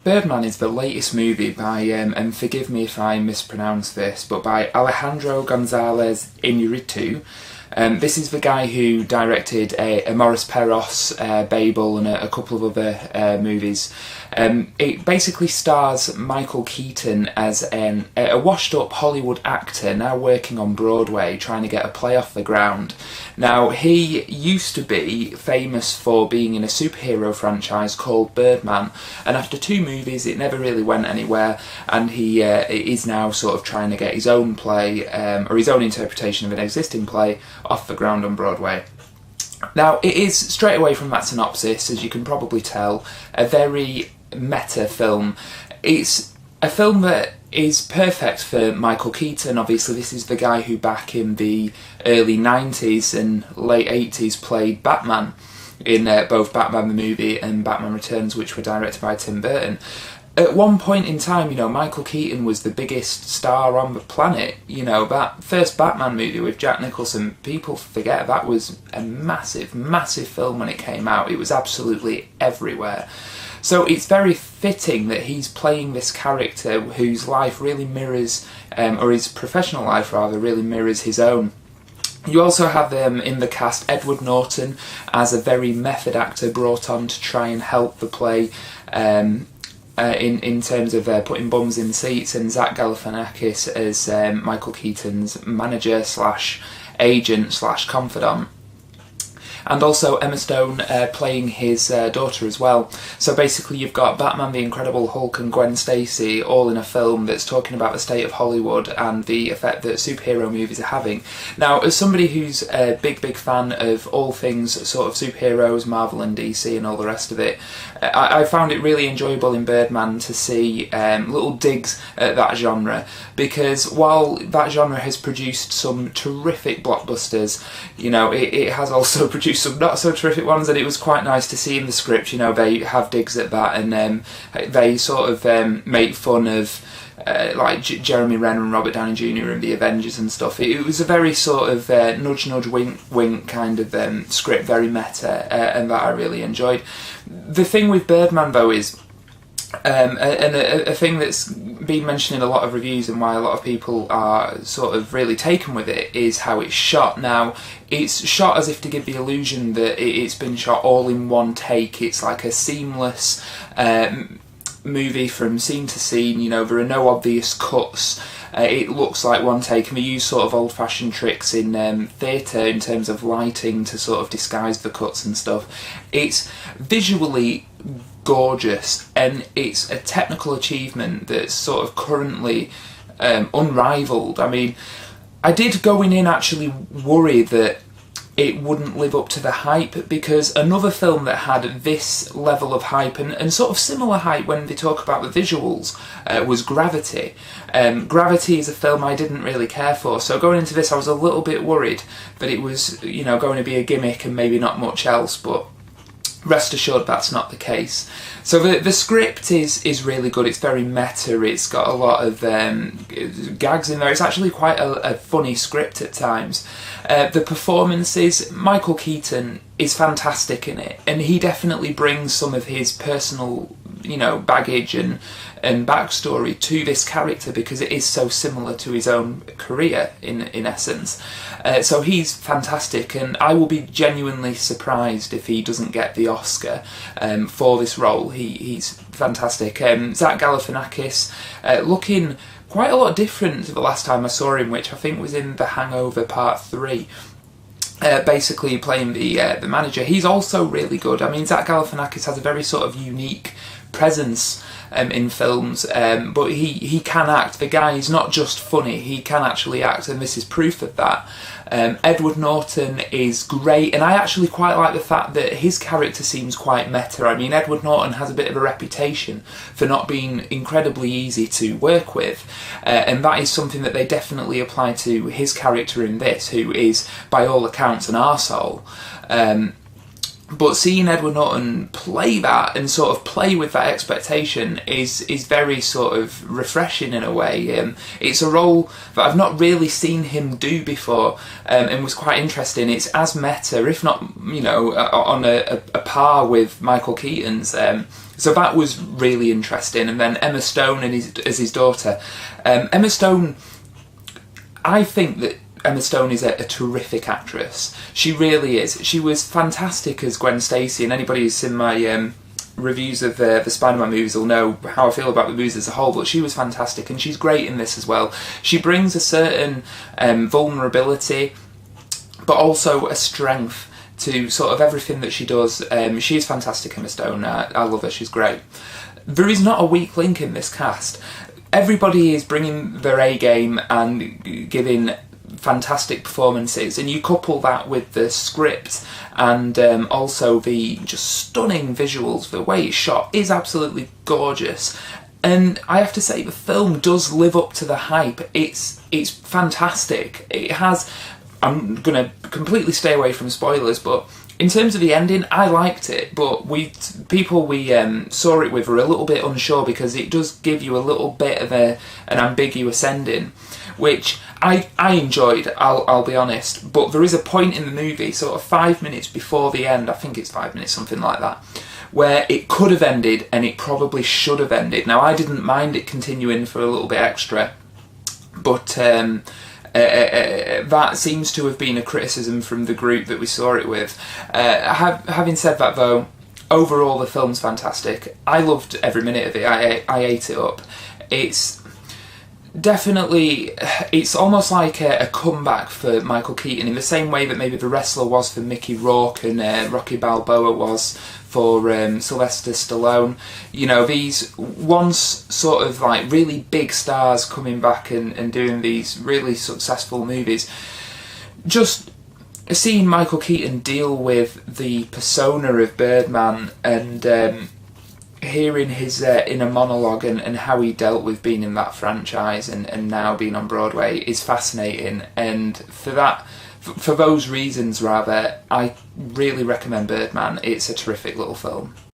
Birdman is the latest movie by, and forgive me if I mispronounce this, but by Alejandro González Iñárritu. This is the guy who directed a Maurice Perros, Babel, and a couple of other movies. It basically stars Michael Keaton as a washed-up Hollywood actor now working on Broadway, trying to get a play off the ground. Now, he used to be famous for being in a superhero franchise called Birdman, and after 2 movies it never really went anywhere, and he is now sort of trying to get his own play, or his own interpretation of an existing play, off the ground on Broadway. Now, it is, straight away from that synopsis, as you can probably tell, a very meta film. It's a film that is perfect for Michael Keaton. Obviously, this is the guy who back in the early 90s and late 80s played Batman in both Batman the movie and Batman Returns, which were directed by Tim Burton. At one point in time, Michael Keaton was the biggest star on the planet. That first Batman movie with Jack Nicholson, people forget that was a massive, massive film when it came out. It was absolutely everywhere. So it's very fitting that he's playing this character whose life really mirrors, or his professional life rather, really mirrors his own. You also have in the cast Edward Norton as a very method actor brought on to try and help the play, in terms of putting bums in seats, and Zach Galifianakis as Michael Keaton's manager slash agent slash confidant. And also Emma Stone playing his daughter as well. So basically you've got Batman, the Incredible Hulk and Gwen Stacy all in a film that's talking about the state of Hollywood and the effect that superhero movies are having. Now, as somebody who's a big, big fan of all things sort of superheroes, Marvel and DC and all the rest of it, I found it really enjoyable in Birdman to see little digs at that genre, because while that genre has produced some terrific blockbusters, it has also produced some not so terrific ones, and it was quite nice to see in the script, they have digs at that, and they sort of make fun of like Jeremy Renner and Robert Downey Jr. and the Avengers and stuff. It was a very sort of nudge nudge wink wink kind of script, very meta, and that I really enjoyed. The thing with Birdman though is, and a thing that's been mentioned in a lot of reviews and why a lot of people are sort of really taken with it, is how it's shot. Now, it's shot as if to give the illusion that it's been shot all in one take. It's like a seamless movie from scene to scene. There are no obvious cuts. It looks like one take, and we use sort of old-fashioned tricks in theatre in terms of lighting to sort of disguise the cuts and stuff. It's visually gorgeous, and it's a technical achievement that's sort of currently unrivaled. I mean, I did going in actually worry that it wouldn't live up to the hype, because another film that had this level of hype and sort of similar hype when they talk about the visuals was Gravity. Gravity is a film I didn't really care for, so going into this I was a little bit worried that it was going to be a gimmick and maybe not much else, but rest assured that's not the case. So the script is really good. It's very meta. It's got a lot of gags in there. It's actually quite a funny script at times. The performances, Michael Keaton is fantastic in it, and he definitely brings some of his personal baggage and backstory to this character, because it is so similar to his own career in essence. So he's fantastic, and I will be genuinely surprised if he doesn't get the Oscar for this role. He's fantastic. Zach Galifianakis looking quite a lot different to the last time I saw him, which I think was in The Hangover Part 3. Basically playing the manager. He's also really good. I mean, Zach Galifianakis has a very sort of unique presence in films, but he can act. The guy is not just funny, he can actually act, and this is proof of that. Edward Norton is great, and I actually quite like the fact that his character seems quite meta. I mean, Edward Norton has a bit of a reputation for not being incredibly easy to work with, and that is something that they definitely apply to his character in this, who is, by all accounts, an arsehole. But seeing Edward Norton play that and sort of play with that expectation is very sort of refreshing in a way. It's a role that I've not really seen him do before, and was quite interesting. It's as meta, if not, you know, on a par with Michael Keaton's. So that was really interesting. And then Emma Stone as his daughter. Emma Stone, I think that Emma Stone is a terrific actress. She really is. She was fantastic as Gwen Stacy, and anybody who's seen my reviews of the Spider-Man movies will know how I feel about the movies as a whole, but she was fantastic, and she's great in this as well. She brings a certain vulnerability, but also a strength to sort of everything that she does. She is fantastic, Emma Stone. I love her, she's great. There is not a weak link in this cast. Everybody is bringing their A game and giving fantastic performances, and you couple that with the script and also the just stunning visuals. The way it's shot is absolutely gorgeous, and I have to say the film does live up to the hype. It's fantastic. It has, I'm gonna completely stay away from spoilers, but in terms of the ending, I liked it, but people we saw it with were a little bit unsure, because it does give you a little bit of an ambiguous ending, which I enjoyed, I'll be honest. But there is a point in the movie, sort of 5 minutes before the end, I think it's 5 minutes, something like that, where it could have ended, and it probably should have ended. Now, I didn't mind it continuing for a little bit extra, but that seems to have been a criticism from the group that we saw it with. Having said that, though, overall the film's fantastic. I loved every minute of it. I ate it up. It's definitely, it's almost like a comeback for Michael Keaton, in the same way that maybe The Wrestler was for Mickey Rourke and Rocky Balboa was for Sylvester Stallone. You know, these once sort of like really big stars coming back and doing these really successful movies. Just seeing Michael Keaton deal with the persona of Birdman and hearing his inner monologue and how he dealt with being in that franchise and now being on Broadway is fascinating. And for those reasons, rather, I really recommend Birdman. It's a terrific little film.